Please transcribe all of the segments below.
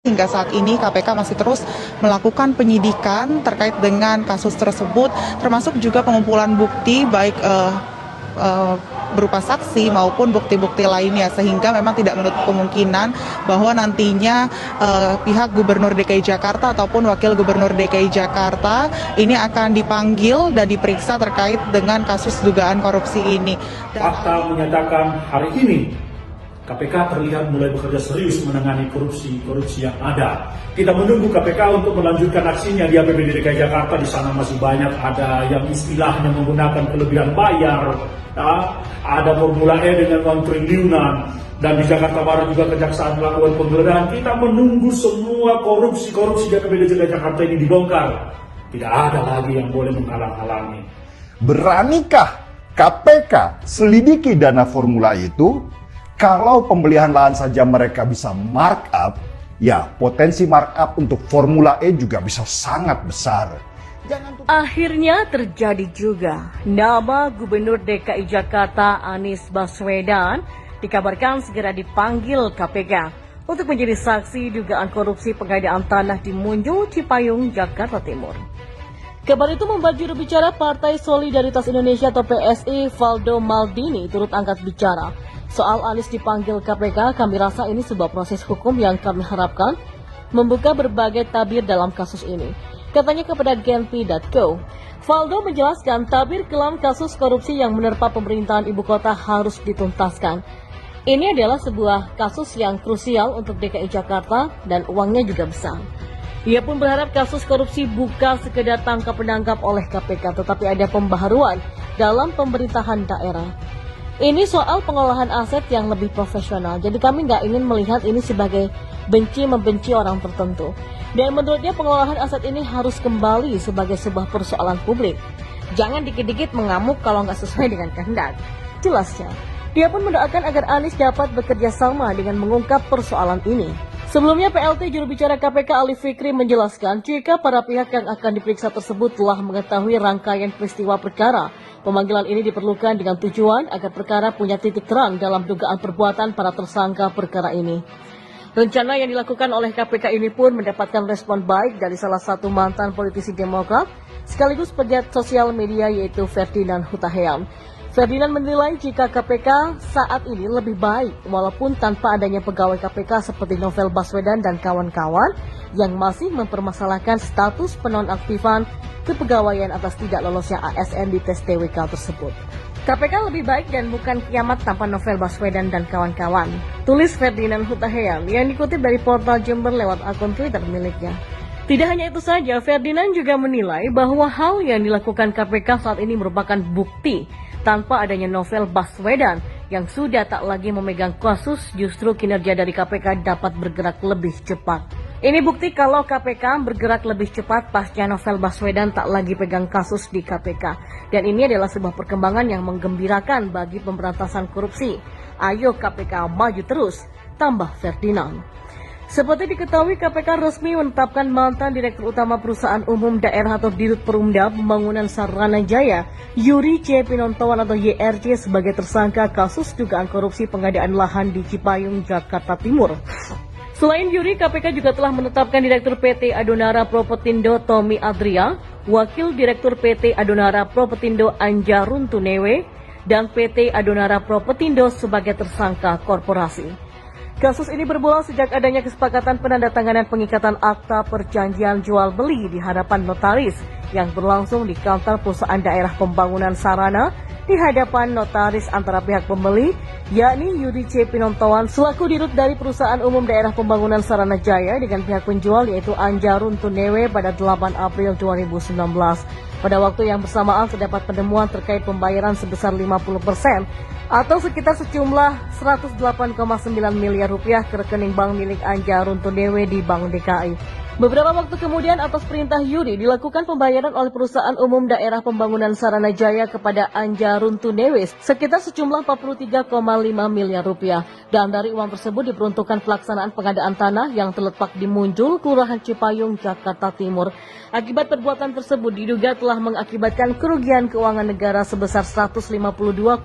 Hingga saat ini KPK masih terus melakukan penyidikan terkait dengan kasus tersebut, termasuk juga pengumpulan bukti baik berupa saksi maupun bukti-bukti lainnya, sehingga memang tidak menutup kemungkinan bahwa nantinya pihak Gubernur DKI Jakarta ataupun Wakil Gubernur DKI Jakarta ini akan dipanggil dan diperiksa terkait dengan kasus dugaan korupsi ini. Fakta menyatakan hari ini KPK terlihat mulai bekerja serius menangani korupsi yang ada. Kita menunggu KPK untuk melanjutkan aksinya di APBD DKI Jakarta. Di sana masih banyak ada yang istilahnya menggunakan kelebihan bayar, ya. Ada Formula E dengan uang triliunan, dan di Jakarta Barat juga kejaksaan melakukan penggeledahan. Kita menunggu semua korupsi di APBD DKI Jakarta ini dibongkar. Tidak ada lagi yang boleh menghalang-halangi. Beranikah KPK selidiki dana Formula itu? Kalau pembelian lahan saja mereka bisa markup, ya potensi markup untuk Formula E juga bisa sangat besar. Akhirnya terjadi juga. Nama Gubernur DKI Jakarta Anies Baswedan dikabarkan segera dipanggil KPK untuk menjadi saksi dugaan korupsi pengadaan tanah di Munjul, Cipayung, Jakarta Timur. Kabar itu membuat juru bicara Partai Solidaritas Indonesia atau PSI, Valdo Maldini, turut angkat bicara. Soal Anies dipanggil KPK, kami rasa ini sebuah proses hukum yang kami harapkan membuka berbagai tabir dalam kasus ini. Katanya kepada Genpi.co. Valdo menjelaskan tabir kelam kasus korupsi yang menerpa pemerintahan ibu kota harus dituntaskan. Ini adalah sebuah kasus yang krusial untuk DKI Jakarta dan uangnya juga besar. Ia pun berharap kasus korupsi bukan sekedar tangkap penangkap oleh KPK, tetapi ada pembaharuan dalam pemerintahan daerah. Ini soal pengolahan aset yang lebih profesional. Jadi kami nggak ingin melihat ini sebagai benci-membenci orang tertentu. Dan menurutnya pengolahan aset ini harus kembali sebagai sebuah persoalan publik. Jangan dikit-dikit mengamuk kalau nggak sesuai dengan kehendak. Jelasnya, dia pun mendoakan agar Anies dapat bekerja sama dengan mengungkap persoalan ini. Sebelumnya PLT juru bicara KPK Ali Fikri menjelaskan jika para pihak yang akan diperiksa tersebut telah mengetahui rangkaian peristiwa perkara. Pemanggilan ini diperlukan dengan tujuan agar perkara punya titik terang dalam dugaan perbuatan para tersangka perkara ini. Rencana yang dilakukan oleh KPK ini pun mendapatkan respon baik dari salah satu mantan politisi Demokrat sekaligus pegiat sosial media yaitu Ferdinand Hutahean. Ferdinand menilai jika KPK saat ini lebih baik walaupun tanpa adanya pegawai KPK seperti Novel Baswedan dan kawan-kawan yang masih mempermasalahkan status penonaktifan kepegawaian atas tidak lolosnya ASN di tes TWK tersebut. KPK lebih baik dan bukan kiamat tanpa Novel Baswedan dan kawan-kawan, tulis Ferdinand Hutahean yang dikutip dari portal Jember lewat akun Twitter miliknya. Tidak hanya itu saja, Ferdinand juga menilai bahwa hal yang dilakukan KPK saat ini merupakan bukti tanpa adanya Novel Baswedan yang sudah tak lagi memegang kasus, justru kinerja dari KPK dapat bergerak lebih cepat. Ini bukti kalau KPK bergerak lebih cepat pasca Novel Baswedan tak lagi pegang kasus di KPK. Dan ini adalah sebuah perkembangan yang menggembirakan bagi pemberantasan korupsi. Ayo KPK maju terus, tambah Ferdinand. Seperti diketahui, KPK resmi menetapkan mantan Direktur Utama Perusahaan Umum Daerah atau Dirut Perumda Pembangunan Saranajaya, Yuri C. Pinontoan atau YRC sebagai tersangka kasus dugaan korupsi pengadaan lahan di Cipayung, Jakarta Timur. Selain Yuri, KPK juga telah menetapkan Direktur PT Adonara Propetindo Tommy Adria, Wakil Direktur PT Adonara Propetindo Anjarun Tunewe, dan PT Adonara Propetindo sebagai tersangka korporasi. Kasus ini bermula sejak adanya kesepakatan penandatanganan pengikatan akta perjanjian jual beli di hadapan notaris yang berlangsung di kantor perusahaan daerah pembangunan sarana di hadapan notaris antara pihak pembeli, yakni Yudi C. Pinontoan selaku dirut dari Perusahaan Umum Daerah Pembangunan Saranajaya dengan pihak penjual yaitu Anjarun Tunewe pada 8 April 2019. Pada waktu yang bersamaan terdapat penemuan terkait pembayaran sebesar 50% atau sekitar sejumlah 108,9 miliar rupiah ke rekening bank milik Anjarun Tunewe di Bank DKI. Beberapa waktu kemudian atas perintah Yuri dilakukan pembayaran oleh Perusahaan Umum Daerah Pembangunan Saranajaya kepada Anjarun Tunewe sekitar sejumlah 43,5 miliar rupiah. Dan dari uang tersebut diperuntukkan pelaksanaan pengadaan tanah yang terletak di Munjul, Kelurahan Cipayung, Jakarta Timur. Akibat perbuatan tersebut diduga telah mengakibatkan kerugian keuangan negara sebesar 152,5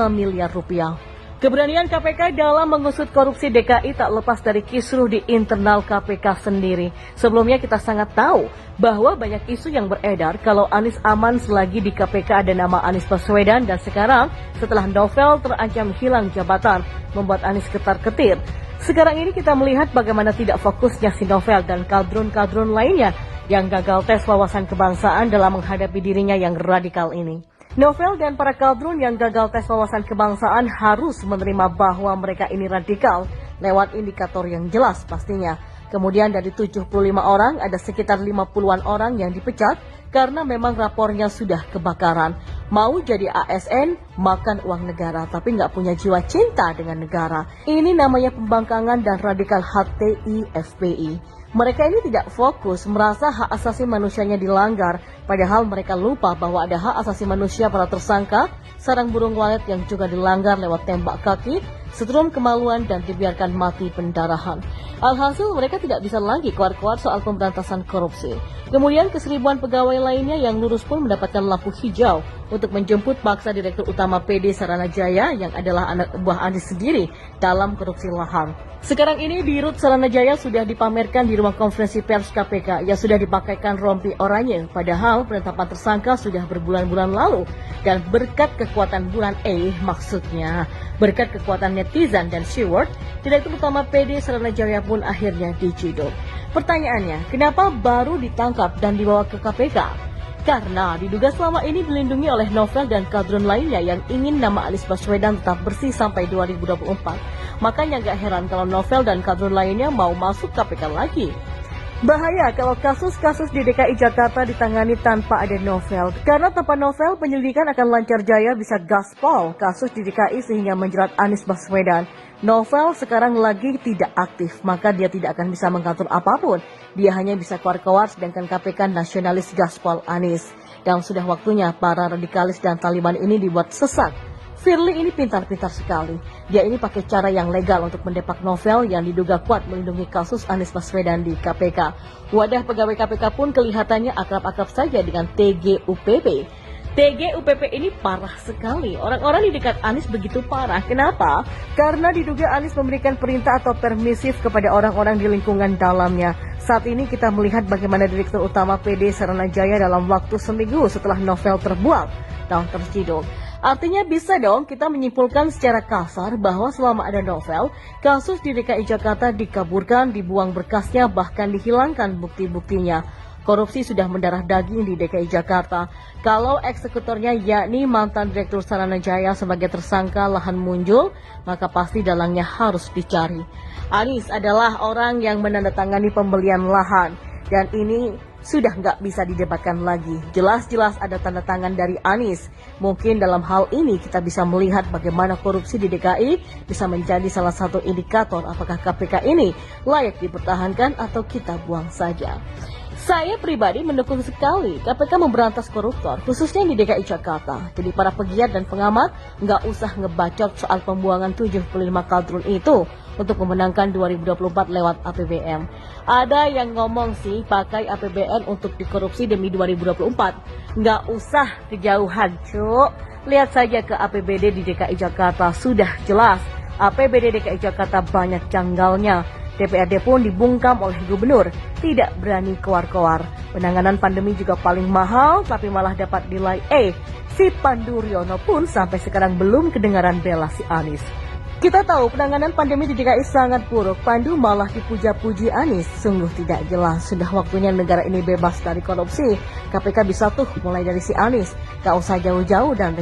miliar rupiah. Keberanian KPK dalam mengusut korupsi DKI tak lepas dari kisruh di internal KPK sendiri. Sebelumnya kita sangat tahu bahwa banyak isu yang beredar kalau Anies aman selagi di KPK ada nama Anies Baswedan, dan sekarang setelah Novel terancam hilang jabatan membuat Anies ketar-ketir. Sekarang ini kita melihat bagaimana tidak fokusnya si Novel dan kadrun-kadrun lainnya yang gagal tes wawasan kebangsaan dalam menghadapi dirinya yang radikal ini. Novel dan para kadrun yang gagal tes wawasan kebangsaan harus menerima bahwa mereka ini radikal lewat indikator yang jelas pastinya. Kemudian dari 75 orang ada sekitar 50-an orang yang dipecat karena memang rapornya sudah kebakaran. Mau jadi ASN, makan uang negara, tapi nggak punya jiwa cinta dengan negara. Ini namanya pembangkangan dan radikal HTI FPI. Mereka ini tidak fokus, merasa hak asasi manusianya dilanggar, padahal mereka lupa bahwa ada hak asasi manusia para tersangka, sarang burung walet yang juga dilanggar lewat tembak kaki, setrum kemaluan dan dibiarkan mati pendarahan. Alhasil mereka tidak bisa lagi keluar-keluar soal pemberantasan korupsi. Kemudian keseribuan pegawai lainnya yang lurus pun mendapatkan lampu hijau untuk menjemput paksa Direktur Utama PD Saranajaya yang adalah anak buah Anies sendiri dalam korupsi lahan. Sekarang ini di Rut Saranajaya sudah dipamerkan di ruang konferensi pers KPK yang sudah dipakaikan rompi oranye, padahal penetapan tersangka sudah berbulan-bulan lalu. Dan berkat kekuatan bulan maksudnya berkat kekuatan netizen dan steward, Direktur Utama PD Saranajaya pun akhirnya diciduk. Pertanyaannya, kenapa baru ditangkap dan dibawa ke KPK? Karena diduga selama ini dilindungi oleh Novel dan kadrun lainnya yang ingin nama Anies Baswedan tetap bersih sampai 2024. Makanya gak heran kalau Novel dan kadrun lainnya mau masuk KPK lagi. Bahaya kalau kasus-kasus di DKI Jakarta ditangani tanpa ada Novel. Karena tanpa Novel, penyelidikan akan lancar jaya bisa gaspol kasus di DKI sehingga menjerat Anies Baswedan. Novel sekarang lagi tidak aktif, maka dia tidak akan bisa mengatur apapun. Dia hanya bisa keluar-keluar, sedangkan KPK nasionalis gaspol Anies. Dan sudah waktunya para radikalis dan Taliban ini dibuat sesat. Firly ini pintar-pintar sekali. Dia ini pakai cara yang legal untuk mendepak Novel yang diduga kuat melindungi kasus Anies Baswedan di KPK. Wadah pegawai KPK pun kelihatannya akrab-akrab saja dengan TGUPP. TGUPP ini parah sekali. Orang-orang di dekat Anies begitu parah. Kenapa? Karena diduga Anies memberikan perintah atau permisif kepada orang-orang di lingkungan dalamnya. Saat ini kita melihat bagaimana Direktur Utama PD Saranajaya dalam waktu seminggu setelah Novel terbuang dan terciduk. Artinya bisa dong kita menyimpulkan secara kasar bahwa selama ada Novel, kasus di DKI Jakarta dikaburkan, dibuang berkasnya, bahkan dihilangkan bukti-buktinya. Korupsi sudah mendarah daging di DKI Jakarta. Kalau eksekutornya yakni mantan Direktur Saranajaya sebagai tersangka lahan muncul, maka pasti dalangnya harus dicari. Anies adalah orang yang menandatangani pembelian lahan, dan ini sudah nggak bisa didebatkan lagi. Jelas-jelas ada tanda tangan dari Anies. Mungkin dalam hal ini kita bisa melihat bagaimana korupsi di DKI bisa menjadi salah satu indikator apakah KPK ini layak dipertahankan atau kita buang saja. Saya pribadi mendukung sekali KPK memberantas koruptor, khususnya di DKI Jakarta. Jadi para pegiat dan pengamat nggak usah ngebacot soal pembuangan 75 kadrun itu untuk memenangkan 2024 lewat APBN. Ada yang ngomong sih pakai APBN untuk dikorupsi demi 2024. Nggak usah kejauhan, cuk. Lihat saja ke APBD di DKI Jakarta, sudah jelas. APBD DKI Jakarta banyak janggalnya. DPRD pun dibungkam oleh gubernur, tidak berani keluar-keluar. Penanganan pandemi juga paling mahal, tapi malah dapat nilai E. Si Pandu Riono pun sampai sekarang belum kedengaran bela si Anies. Kita tahu penanganan pandemi di DKI sangat buruk, Pandu malah dipuja-puji Anies. Sungguh tidak jelas, sudah waktunya negara ini bebas dari korupsi. KPK bisa tuh mulai dari si Anies, gak usah jauh-jauh dan